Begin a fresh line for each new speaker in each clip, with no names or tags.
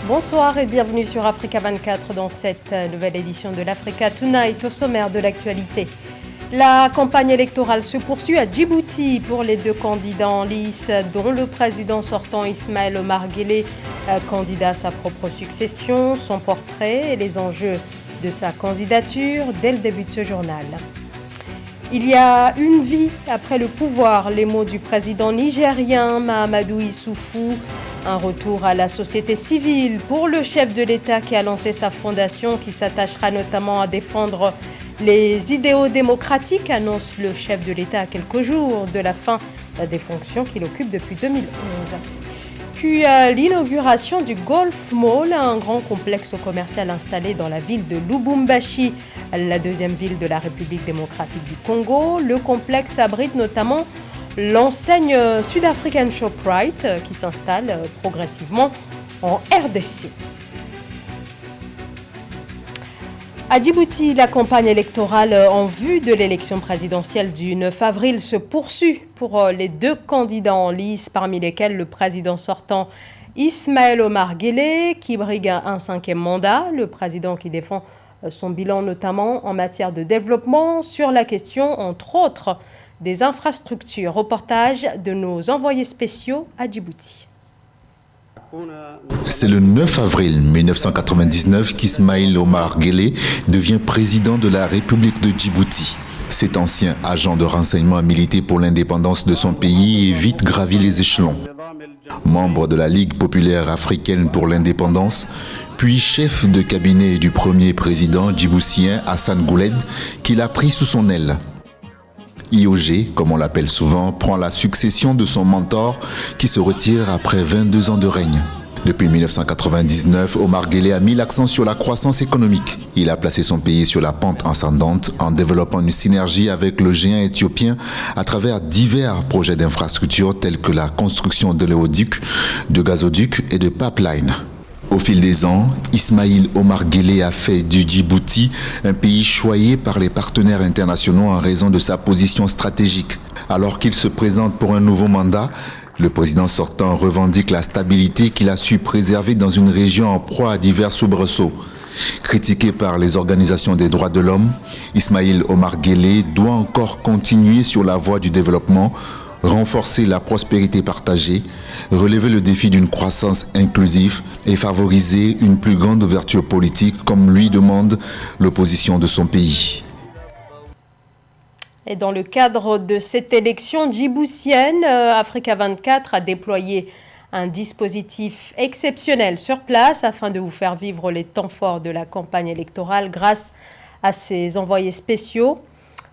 Bonsoir et bienvenue sur Africa 24 dans cette nouvelle édition de l'Africa Tonight. Au sommaire de l'actualité, la campagne électorale se poursuit à Djibouti pour les deux candidats en lice, dont le président sortant Ismaël Omar Guelleh, candidat à sa propre succession, son portrait et les enjeux de sa candidature dès le début de ce journal. Il y a une vie après le pouvoir, les mots du président nigérien Mahamadou Issoufou. Un retour à la société civile pour le chef de l'État qui a lancé sa fondation qui s'attachera notamment à défendre les idéaux démocratiques, annonce le chef de l'État à quelques jours de la fin des fonctions qu'il occupe depuis 2011. Puis l'inauguration du Golf Mall, un grand complexe commercial installé dans la ville de Lubumbashi, la deuxième ville de la République démocratique du Congo. Le complexe abrite notamment l'enseigne sud-africaine Shoprite qui s'installe progressivement en RDC. À Djibouti, la campagne électorale en vue de l'élection présidentielle du 9 avril se poursuit pour les deux candidats en lice, parmi lesquels le président sortant Ismaël Omar Guelleh, qui brigue un cinquième mandat, le président qui défend son bilan notamment en matière de développement sur la question, entre autres, des infrastructures. Reportage de nos envoyés spéciaux à Djibouti.
C'est le 9 avril 1999 qu'Ismaël Omar Guelleh devient président de la République de Djibouti. Cet ancien agent de renseignement a milité pour l'indépendance de son pays et vite gravi les échelons. Membre de la Ligue populaire africaine pour l'indépendance, puis chef de cabinet du premier président djiboutien Hassan Gouled, qu'il a pris sous son aile. IOG, comme on l'appelle souvent, prend la succession de son mentor qui se retire après 22 ans de règne. Depuis 1999, Omar Guelleh a mis l'accent sur la croissance économique. Il a placé son pays sur la pente ascendante en développant une synergie avec le géant éthiopien à travers divers projets d'infrastructures tels que la construction d'oléoducs, de gazoducs et de pipelines. Au fil des ans, Ismaël Omar Guelleh a fait du Djibouti un pays choyé par les partenaires internationaux en raison de sa position stratégique. Alors qu'il se présente pour un nouveau mandat, le président sortant revendique la stabilité qu'il a su préserver dans une région en proie à divers soubresauts. Critiqué par les organisations des droits de l'homme, Ismaël Omar Guelleh doit encore continuer sur la voie du développement, renforcer la prospérité partagée, relever le défi d'une croissance inclusive et favoriser une plus grande ouverture politique comme lui demande l'opposition de son pays.
Et dans le cadre de cette élection djiboutienne, Africa 24 a déployé un dispositif exceptionnel sur place afin de vous faire vivre les temps forts de la campagne électorale grâce à ses envoyés spéciaux.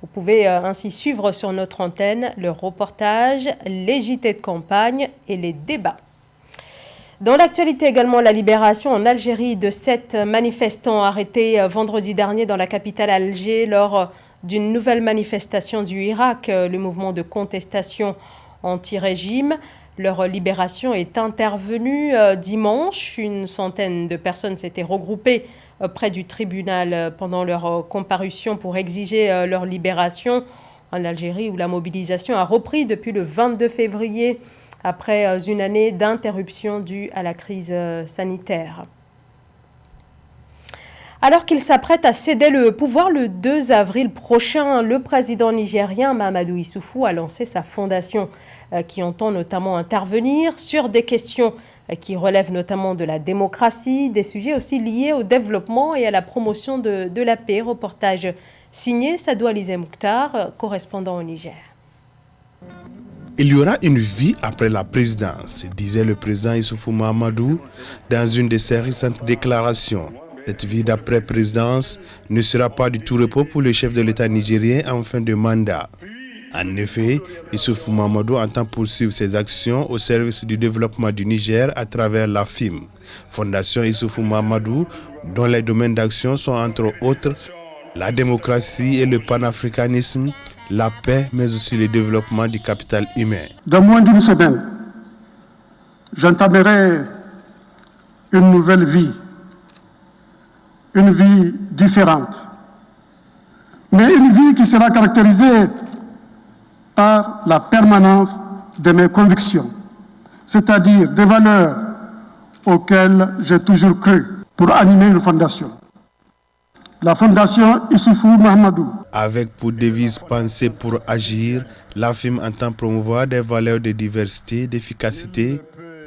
Vous pouvez ainsi suivre sur notre antenne le reportage, les JT de campagne et les débats. Dans l'actualité également, la libération en Algérie de 7 manifestants arrêtés vendredi dernier dans la capitale Alger lors d'une nouvelle manifestation du Irak, le mouvement de contestation anti-régime. Leur libération est intervenue dimanche. Une centaine de personnes s'étaient regroupées près du tribunal pendant leur comparution pour exiger leur libération en Algérie où la mobilisation a repris depuis le 22 février après une année d'interruption due à la crise sanitaire. Alors qu'il s'apprête à céder le pouvoir le 2 avril prochain, le président nigérien Mahamadou Issoufou a lancé sa fondation qui entend notamment intervenir sur des questions qui relèvent notamment de la démocratie, des sujets aussi liés au développement et à la promotion de la paix. Reportage signé Sadou Alizé Mokhtar, correspondant au Niger.
Il y aura une vie après la présidence, disait le président Issoufou Mahamadou dans une de ses récentes déclarations. Cette vie d'après-présidence ne sera pas du tout repos pour le chef de l'État nigérien en fin de mandat. En effet, Issoufou Mahamadou entend poursuivre ses actions au service du développement du Niger à travers la FIM, Fondation Issoufou Mahamadou, dont les domaines d'action sont entre autres la démocratie et le panafricanisme, la paix, mais aussi le développement du capital humain.
Dans moins d'une semaine, j'entamerai une nouvelle vie, une vie différente, mais une vie qui sera caractérisée par la permanence de mes convictions, c'est-à-dire des valeurs auquel j'ai toujours cru pour animer une fondation. La fondation Issoufou Mahamadou.
Avec pour devise penser pour agir, la FIM entend promouvoir des valeurs de diversité, d'efficacité,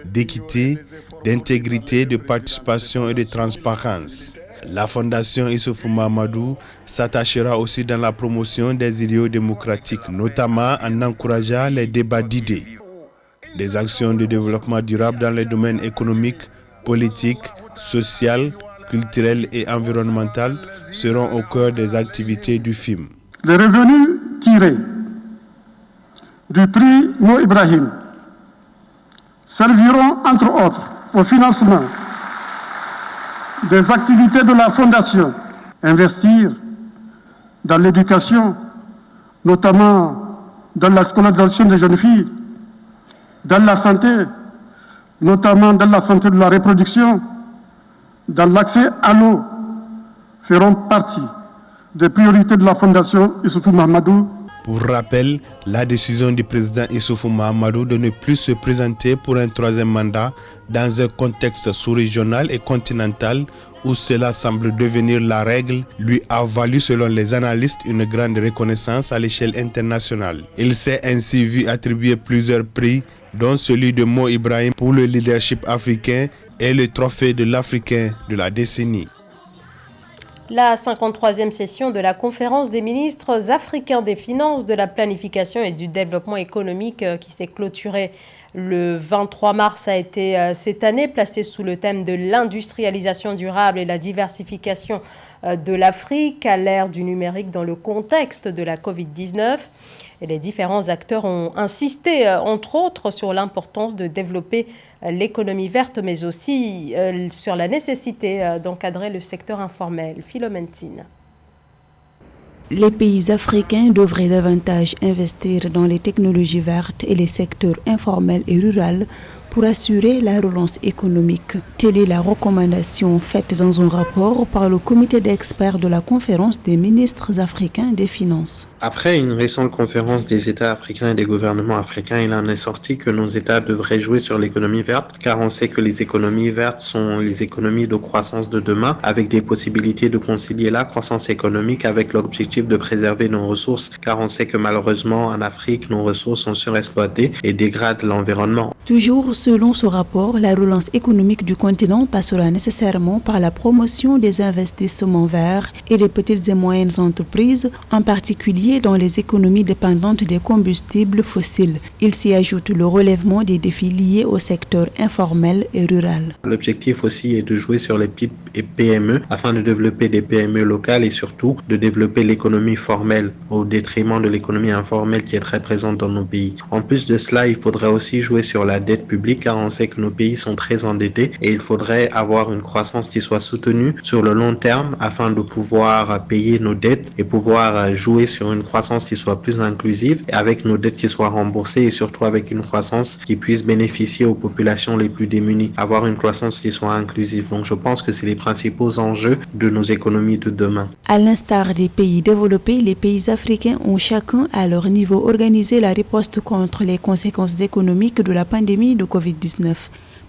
d'équité, d'intégrité, de participation et de transparence. La fondation Issoufou Mahamadou s'attachera aussi dans la promotion des idéaux démocratiques, notamment en encourageant les débats d'idées. Des actions de développement durable dans les domaines économiques, politiques, social, culturel et environnemental seront au cœur des activités du FIM.
Les revenus tirés du prix Mo Ibrahim serviront entre autres au financement des activités de la Fondation, investir dans l'éducation, notamment dans la scolarisation des jeunes filles, dans la santé, notamment dans la santé de la reproduction, dans l'accès à l'eau, feront partie des priorités de la Fondation Issoufou Mahamadou.
Pour rappel, la décision du président Issoufou Mahamadou de ne plus se présenter pour un troisième mandat dans un contexte sous-régional et continental où cela semble devenir la règle, lui a valu, selon les analystes, une grande reconnaissance à l'échelle internationale. Il s'est ainsi vu attribuer plusieurs prix, dont celui de Mo Ibrahim pour le leadership africain et le trophée de l'Africain de la décennie.
La 53e session de la conférence des ministres africains des finances, de la planification et du développement économique qui s'est clôturée le 23 mars a été cette année placée sous le thème de l'industrialisation durable et la diversification de l'Afrique à l'ère du numérique dans le contexte de la Covid-19. Et les différents acteurs ont insisté, entre autres, sur l'importance de développer l'économie verte, mais aussi sur la nécessité d'encadrer le secteur informel. Philomentine.
Les pays africains devraient davantage investir dans les technologies vertes et les secteurs informels et ruraux pour assurer la relance économique. Telle est la recommandation faite dans un rapport par le comité d'experts de la conférence des ministres africains des finances.
Après une récente conférence des États africains et des gouvernements africains, il en est sorti que nos États devraient jouer sur l'économie verte, car on sait que les économies vertes sont les économies de croissance de demain, avec des possibilités de concilier la croissance économique avec l'objectif de préserver nos ressources, car on sait que malheureusement en Afrique, nos ressources sont surexploitées et dégradent l'environnement.
Toujours selon ce rapport, la relance économique du continent passera nécessairement par la promotion des investissements verts et des petites et moyennes entreprises, en particulier dans les économies dépendantes des combustibles fossiles. Il s'y ajoute le relèvement des défis liés au secteur informel et rural.
L'objectif aussi est de jouer sur les petites PME afin de développer des PME locales et surtout de développer l'économie formelle au détriment de l'économie informelle qui est très présente dans nos pays. En plus de cela, il faudrait aussi jouer sur la dette publique, car on sait que nos pays sont très endettés et il faudrait avoir une croissance qui soit soutenue sur le long terme afin de pouvoir payer nos dettes et pouvoir jouer sur une croissance qui soit plus inclusive et avec nos dettes qui soient remboursées et surtout avec une croissance qui puisse bénéficier aux populations les plus démunies, avoir une croissance qui soit inclusive. Donc je pense que c'est les principaux enjeux de nos économies de demain.
À l'instar des pays développés, les pays africains ont chacun à leur niveau organisé la riposte contre les conséquences économiques de la pandémie de Covid-19.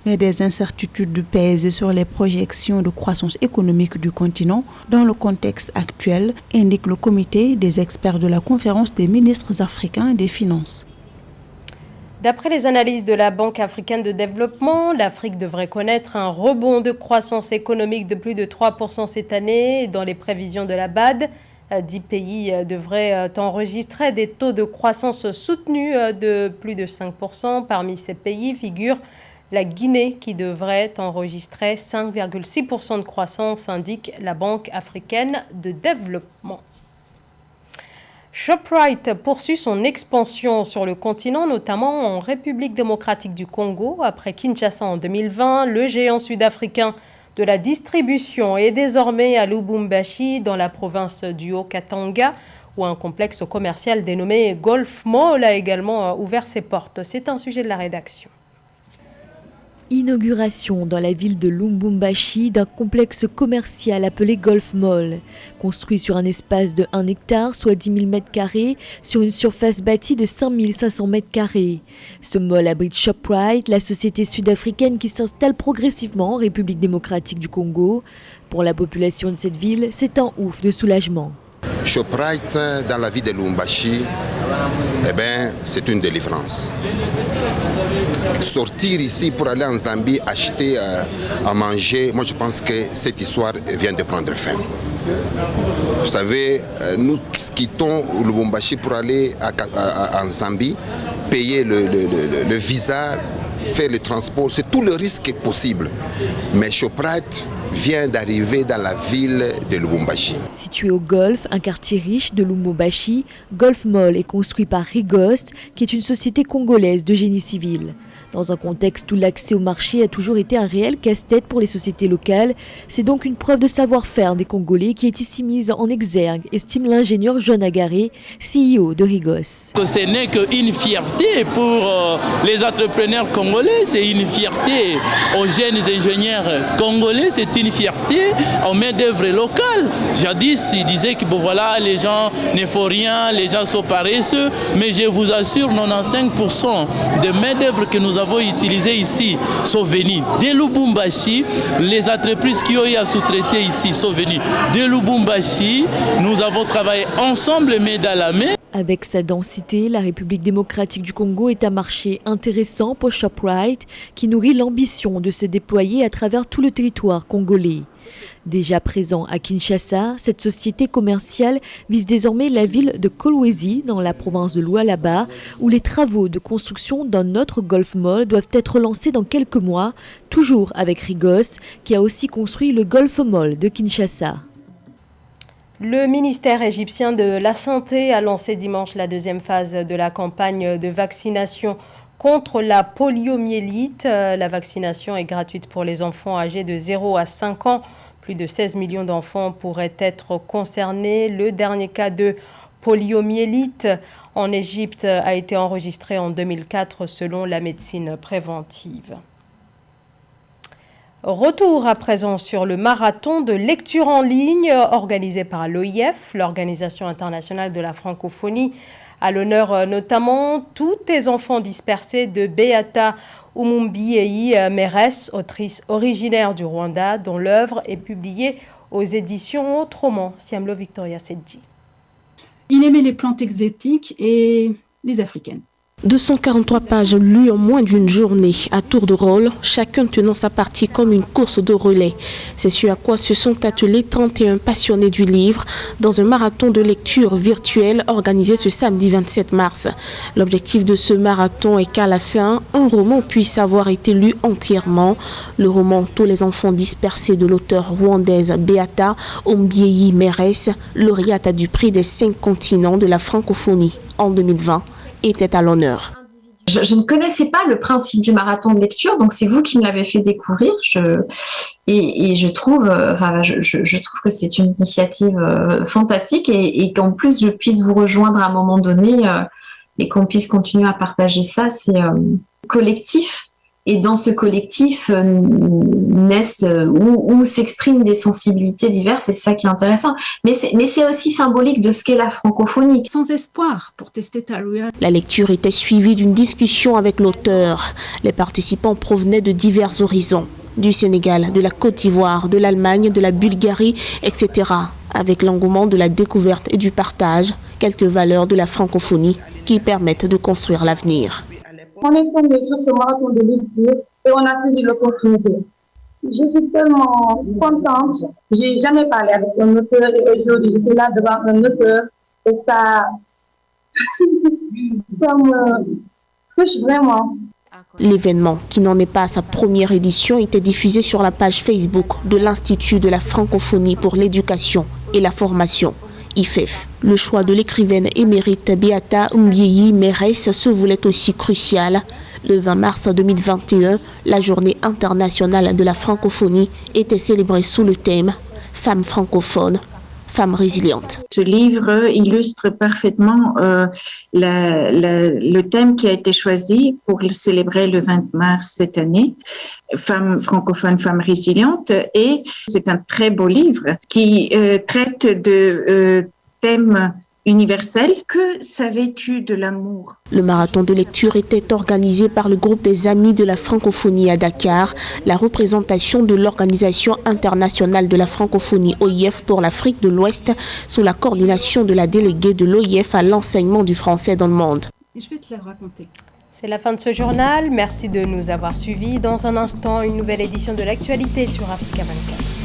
Mais des incertitudes pèsent sur les projections de croissance économique du continent dans le contexte actuel, indique le comité des experts de la conférence des ministres africains des finances.
D'après les analyses de la Banque africaine de développement, l'Afrique devrait connaître un rebond de croissance économique de plus de 3% cette année. Dans les prévisions de la BAD, 10 pays devraient enregistrer des taux de croissance soutenus de plus de 5%. Parmi ces pays figure la Guinée qui devrait enregistrer 5,6% de croissance, indique la Banque africaine de développement. Shoprite poursuit son expansion sur le continent, notamment en République démocratique du Congo. Après Kinshasa en 2020, le géant sud-africain de la distribution est désormais à Lubumbashi, dans la province du Haut-Katanga, où un complexe commercial dénommé Golf Mall a également ouvert ses portes. C'est un sujet de la rédaction.
Inauguration dans la ville de Lubumbashi d'un complexe commercial appelé Golf Mall. Construit sur un espace de 1 hectare, soit 10 000 m², sur une surface bâtie de 5 500 m². Ce mall abrite Shoprite, la société sud-africaine qui s'installe progressivement en République démocratique du Congo. Pour la population de cette ville, c'est un ouf de soulagement.
Shoprite dans la ville de Lubumbashi, c'est une délivrance. Sortir ici pour aller en Zambie acheter à manger, moi je pense que cette histoire vient de prendre fin. Vous savez, nous quittons Lubumbashi pour aller en Zambie, payer le visa, faire le transport, c'est tout le risque possible. Mais Shoprite vient d'arriver dans la ville de Lubumbashi.
Situé au Golfe, un quartier riche de Lubumbashi, Golf Mall est construit par Rigost, qui est une société congolaise de génie civil. Dans un contexte où l'accès au marché a toujours été un réel casse-tête pour les sociétés locales, c'est donc une preuve de savoir-faire des Congolais qui est ici mise en exergue, estime l'ingénieur John Agaré, CEO de Rigos.
Ce n'est qu'une fierté pour les entrepreneurs congolais, c'est une fierté aux jeunes ingénieurs congolais, c'est une fierté aux main-d'œuvre locales. Jadis, ils disaient que voilà, les gens ne font rien, les gens sont paresseux, mais je vous assure, 95% des main-d'œuvre que nous avons utilisées ici sont venus de Lubumbashi. Les entreprises qui ont eu à sous-traiter ici sont venues de Lubumbashi. Nous avons travaillé ensemble, main dans la main.
Avec sa densité, la République démocratique du Congo est un marché intéressant pour Shoprite qui nourrit l'ambition de se déployer à travers tout le territoire congolais. Déjà présent à Kinshasa, cette société commerciale vise désormais la ville de Kolwezi, dans la province de Lualaba, où les travaux de construction d'un autre Golf Mall doivent être lancés dans quelques mois, toujours avec Rigos, qui a aussi construit le Golf Mall de Kinshasa.
Le ministère égyptien de la Santé a lancé dimanche la deuxième phase de la campagne de vaccination contre la poliomyélite. La vaccination est gratuite pour les enfants âgés de 0 à 5 ans. Plus de 16 millions d'enfants pourraient être concernés. Le dernier cas de poliomyélite en Égypte a été enregistré en 2004 selon la médecine préventive. Retour à présent sur le marathon de lecture en ligne organisé par l'OIF, l'Organisation internationale de la francophonie. À l'honneur notamment tous les enfants dispersés de Beata Umumbiyei Meres, autrice originaire du Rwanda, dont l'œuvre est publiée aux éditions Autrement. Siamlo Victoria Sedji.
Il aimait les plantes exotiques et les africaines.
243 pages lues en moins d'une journée, à tour de rôle, chacun tenant sa partie comme une course de relais. C'est ce à quoi se sont attelés 31 passionnés du livre dans un marathon de lecture virtuel organisé ce samedi 27 mars. L'objectif de ce marathon est qu'à la fin, un roman puisse avoir été lu entièrement. Le roman « Tous les enfants dispersés » de l'auteure rwandaise Beata Umumbiyei Meres, lauréate du prix des 5 continents de la francophonie en 2020. Était à l'honneur.
Je ne connaissais pas le principe du marathon de lecture, donc c'est vous qui me l'avez fait découvrir. Je trouve que c'est une initiative fantastique et qu'en plus je puisse vous rejoindre à un moment donné et qu'on puisse continuer à partager ça, c'est collectif. Et dans ce collectif naissent où s'expriment des sensibilités diverses, et c'est ça qui est intéressant. Mais c'est aussi symbolique de ce qu'est la francophonie.
Sans espoir pour tester Taruya.
La lecture était suivie d'une discussion avec l'auteur. Les participants provenaient de divers horizons, du Sénégal, de la Côte d'Ivoire, de l'Allemagne, de la Bulgarie, etc. Avec l'engouement de la découverte et du partage, quelques valeurs de la francophonie qui permettent de construire l'avenir.
On est tombé sur ce marathon de lecture et on a saisi l'opportunité. Je suis tellement contente. J'ai jamais parlé avec un auteur et aujourd'hui je suis là devant un auteur et ça me touche vraiment.
L'événement, qui n'en est pas à sa première édition, était diffusé sur la page Facebook de l'Institut de la francophonie pour l'éducation et la formation. IFEF. Le choix de l'écrivaine émérite Beata Umumbiyei Meres se voulait aussi crucial. Le 20 mars 2021, la journée internationale de la francophonie était célébrée sous le thème « Femmes francophones, Femmes résilientes.
Ce livre illustre parfaitement le thème qui a été choisi pour célébrer le 20 mars cette année, Femmes francophones, femmes résilientes. Et c'est un très beau livre qui traite de thèmes universel. Que savais-tu de l'amour?
Le marathon de lecture était organisé par le groupe des Amis de la francophonie à Dakar, la représentation de l'Organisation internationale de la francophonie OIF pour l'Afrique de l'Ouest, sous la coordination de la déléguée de l'OIF à l'enseignement du français dans le monde.
Et je vais te la raconter.
C'est la fin de ce journal. Merci de nous avoir suivis. Dans un instant, une nouvelle édition de l'actualité sur Africa 24.